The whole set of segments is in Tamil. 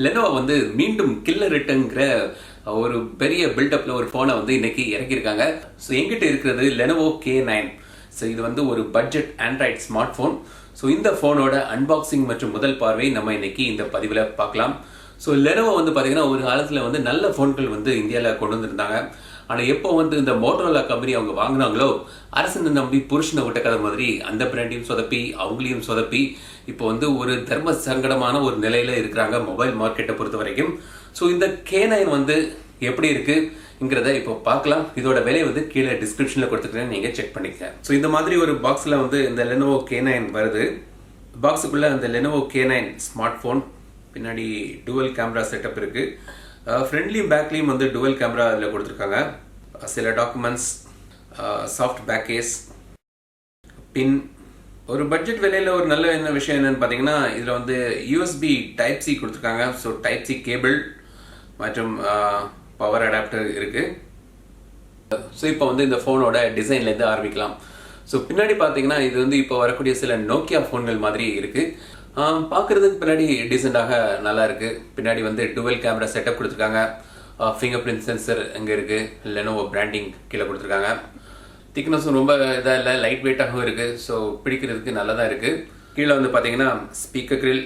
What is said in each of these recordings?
Lenovo வந்து மீண்டும் கில்லர் ரிட்டன்ங்கிற ஒரு பெரிய பில்டப்ல ஒரு போனை வந்து இன்னைக்கு இறக்கியிருக்காங்க. ஸோ எங்கிட்ட இருக்கிறது Lenovo K9. ஸோ இது வந்து ஒரு budget Android smart phone. So இந்த ஃபோனோட அன்பாக்சிங் மற்றும் முதல் பார்வை நம்ம இன்னைக்கு இந்த பதிவில் பார்க்கலாம். ஸோ Lenovo வந்து பார்த்தீங்கன்னா ஒரு காலத்தில் வந்து நல்ல ஃபோன்கள் வந்து இந்தியாவில் கொண்டு வந்திருந்தாங்க. ஆனால் எப்போ வந்து இந்த மோட்டோரோலா கம்பெனி அவங்க வாங்கினாங்களோ அரசனை நம்பி புருஷனை விட்ட கதை மாதிரி அந்த பிராண்டையும் சொதப்பி அவங்களையும் சொதப்பி இப்போ வந்து ஒரு தர்ம சங்கடமான ஒரு நிலையில இருக்கிறாங்க மொபைல் மார்க்கெட்டை பொறுத்த வரைக்கும். ஸோ இந்த K9 வந்து எப்படி இருக்குங்கிறத இப்போ பார்க்கலாம். இதோட விலை வந்து கீழே டிஸ்கிரிப்ஷனில் கொடுத்துக்கிறேன், நீங்கள் செக் பண்ணிக்க. ஸோ இந்த மாதிரி ஒரு பாக்ஸில் வந்து இந்த Lenovo K9 வருது. பாக்ஸுக்குள்ளே அந்த Lenovo K9 ஸ்மார்ட் ஃபோன், பின்னாடி டுவல் கேமரா செட்டப் இருக்கு. ஃப்ரண்ட்லியும் பேக்லையும் வந்து டுவல் கேமரா அதில் கொடுத்துருக்காங்க. சில டாக்குமெண்ட்ஸ், சாஃப்ட் பேக் கேஸ், பின். ஒரு பட்ஜெட் விலையில் ஒரு நல்ல என்ன விஷயம் என்னன்னு பார்த்தீங்கன்னா இதில் வந்து USB டைப் சி கொடுத்துருக்காங்க. ஸோ டைப் சி கேபிள் மற்றும் பவர் அடாப்டர் இருக்கு. ஸோ இப்போ வந்து இந்த ஃபோனோட டிசைன்லேருந்து ஆரம்பிக்கலாம். ஸோ பின்னாடி பார்த்தீங்கன்னா இது வந்து இப்போ வரக்கூடிய சில நோக்கியா ஃபோன்கள் மாதிரி இருக்கு. பார்க்குறதுக்கு பின்னாடி டீசெண்டாக நல்லா இருக்கு. பின்னாடி வந்து டுவல் கேமரா செட்டப் கொடுத்துருக்காங்க. ஃபிங்கர் பிரிண்ட் சென்சர் இங்கே இருக்கு. Lenovo பிராண்டிங் கீழே கொடுத்துருக்காங்க. திக்னஸும் ரொம்ப இதாக இல்லை, லைட் வெயிட்டாகவும் இருக்குது. ஸோ பிடிக்கிறதுக்கு நல்லா தான் இருக்குது. கீழே வந்து பார்த்தீங்கன்னா speaker grill,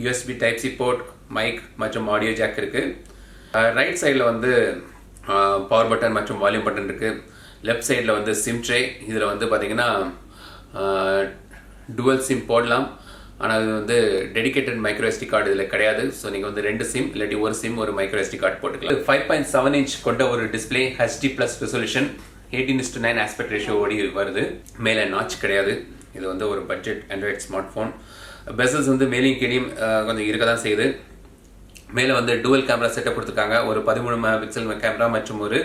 USB type C port, mic மற்றும் ஆடியோ ஜாக் இருக்குது. ரைட் சைடில் வந்து பவர் பட்டன் மற்றும் வால்யூம் பட்டன் இருக்குது. லெஃப்ட் சைடில் வந்து சிம் ட்ரே. இதில் வந்து பார்த்தீங்கன்னா டுவல் சிம் போடலாம். ஆனால் அது வந்து டெடிகேட்டட் மைக்ரோ SD கார்டு இதில் கிடையாது. ஸோ நீங்கள் வந்து 2 சிம் இல்லாட்டி ஒரு சிம் ஒரு மைக்ரோ SD கார்டு போட்டுக்கலாம். 5.7 இன்ச் கொண்ட ஒரு display, HD+ resolution, 18:9 aspect ratio ஓடி வருது. மேலே நாச் கிடையாது. இது வந்து ஒரு budget Android smart phone. Bessel's வந்து மேலேயும் கீழேயும் கொஞ்சம் இருக்க தான் செய்யுது. மேலே வந்து டுவல் கேமரா செட்டப் கொடுத்துருக்காங்க. ஒரு 13 மெகா பிக்சல் கேமரா மற்றும் ஒரு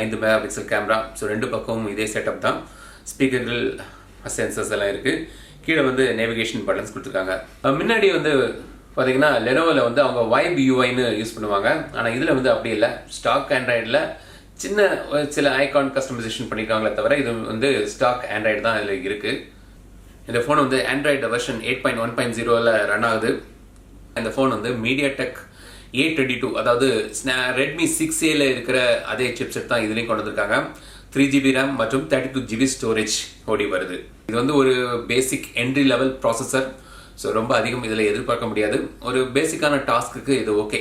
5 மெகா பிக்சல் கேமரா. ஸோ 2 பக்கமும் இதே செட்டப் தான். ஸ்பீக்கர்கள், சென்சர்ஸ் எல்லாம் இருக்குது. கீழே வந்து நேவிகேஷன் பட்டன்ஸ் கொடுத்துருக்காங்க. முன்னாடி வந்து பார்த்தீங்கன்னா Lenovoல வந்து அவங்க வைப் UIன்னு யூஸ் பண்ணுவாங்க. ஆனால் இதில் வந்து அப்படி இல்லை. ஸ்டாக் ஆண்ட்ராய்டில் சின்ன சில ஐகான் கஸ்டமைசேஷன் பண்ணியிருக்காங்களே தவிர இது வந்து ஸ்டாக் ஆண்ட்ராய்டு தான் இதில் இருக்குது. இந்த ஃபோன் வந்து ஆண்ட்ராய்டு வெர்ஷன் 8.1.0ல ரன் ஆகுது. இந்த ஃபோன் வந்து MediaTek A22, அதாவது ரெட்மி 6Aல இருக்கிற அதே சிப்செட் தான் இதுலேயும் கொண்டு வந்திருக்காங்க. 3GB RAM மற்றும் 32GB ஸ்டோரேஜ் ஓடி வருது. இது வந்து ஒரு பேசிக் என்ட்ரி லெவல் ப்ராசஸர். ஸோ ரொம்ப அதிகம் இதில் எதிர்பார்க்க முடியாது. ஒரு பேசிக்கான டாஸ்க்கு இது ஓகே.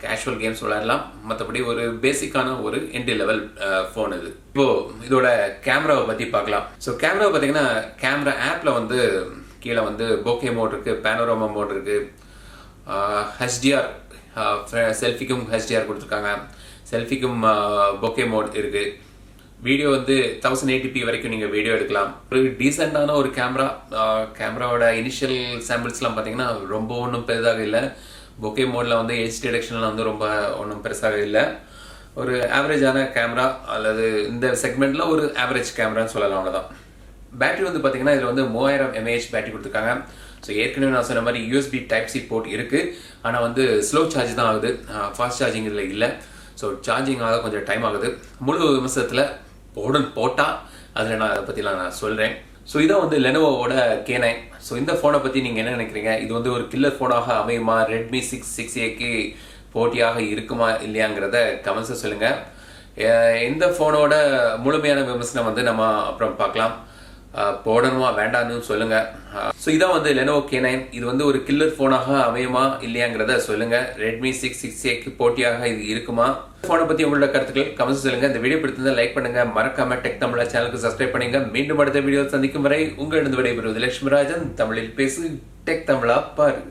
கேஷுவல் கேம்ஸ் விளையாடலாம். மற்றபடி ஒரு பேசிக்கான ஒரு என்ட்ரி லெவல் ஃபோன் இது. இப்போ இதோட கேமராவை பற்றி பார்க்கலாம். ஸோ கேமராவை பார்த்தீங்கன்னா கேமரா ஆப்பில் வந்து கீழே வந்து போகே மோட் இருக்கு, பேனோராமா மோட் இருக்கு, HDR, செல்ஃபிக்கும் HDR கொடுத்துருக்காங்க, செல்ஃபிக்கும் போகே மோட் இருக்கு. வீடியோ வந்து 1080p வரைக்கும் நீங்கள் வீடியோ எடுக்கலாம். ஒரு டீசெண்டான ஒரு கேமராவோட இனிஷியல் சாம்பிள்ஸ்லாம் பார்த்தீங்கன்னா ரொம்ப ஒன்றும் பெரிதாக இல்லை. பொக்கே மோடில் வந்து HD டிடெக்ஷன்லாம் வந்து ரொம்ப ஒன்றும் பெருசாக இல்லை. ஒரு ஆவரேஜான கேமரா, அல்லது இந்த செக்மெண்ட்டில் ஒரு ஆவரேஜ் கேமரான்னு சொல்லலாம், அவ்வளோதான். பேட்டரி வந்து பார்த்தீங்கன்னா இதில் வந்து 3000 mAh பேட்டரி கொடுத்துருக்காங்க. ஸோ ஏற்கனவே நான் சொன்ன மாதிரி USB டைப் சி போர்ட் இருக்குது. ஆனால் வந்து ஸ்லோ சார்ஜ் தான் ஆகுது, ஃபாஸ்ட் சார்ஜிங் இதில் இல்லை. ஸோ சார்ஜிங் ஆக கொஞ்சம் டைம் ஆகுது. முழு விமர்சனத்தில் போட்டால் அதில் நான் அதை பற்றிலாம் நான் சொல்கிறேன். ஸோ இதான் வந்து Lenovoவோட K9. ஸோ இந்த ஃபோனை பற்றி நீங்கள் என்ன நினைக்கிறீங்க? இது வந்து ஒரு கில்லர் ஃபோனாக அமையுமா? ரெட்மி 6Aக்கு போட்டியாக இருக்குமா இல்லையாங்கிறத கமெண்ட்ஸை சொல்லுங்கள். இந்த ஃபோனோட முழுமையான விமர்சனம் வந்து நம்ம அப்புறம் பார்க்கலாம். போடணுமா வேண்டான்னு சொல்லுங்கள். ஸோ இதான் வந்து Lenovo K9. இது வந்து ஒரு கில்லர் ஃபோனாக அமையுமா இல்லையாங்கிறத சொல்லுங்கள். ரெட்மி 6Aக்கு போட்டியாக இது இருக்குமா? ஃபோனை பற்றி உங்களோட கருத்துக்கள் கமெண்ட்ஸ் சொல்லுங்கள். இந்த வீடியோ பிடித்திருந்தா லைக் பண்ணுங்க, மறக்காம டெக் தமிழா சேனலுக்கு சப்ஸ்கிரைப் பண்ணுங்க. மீண்டும் அடுத்த வீடியோ சந்திக்கும் வரை உங்களிடம் விடைபெறுவது லட்சுமிராஜன். தமிழில் பேசு, டெக் தமிழா பாரு.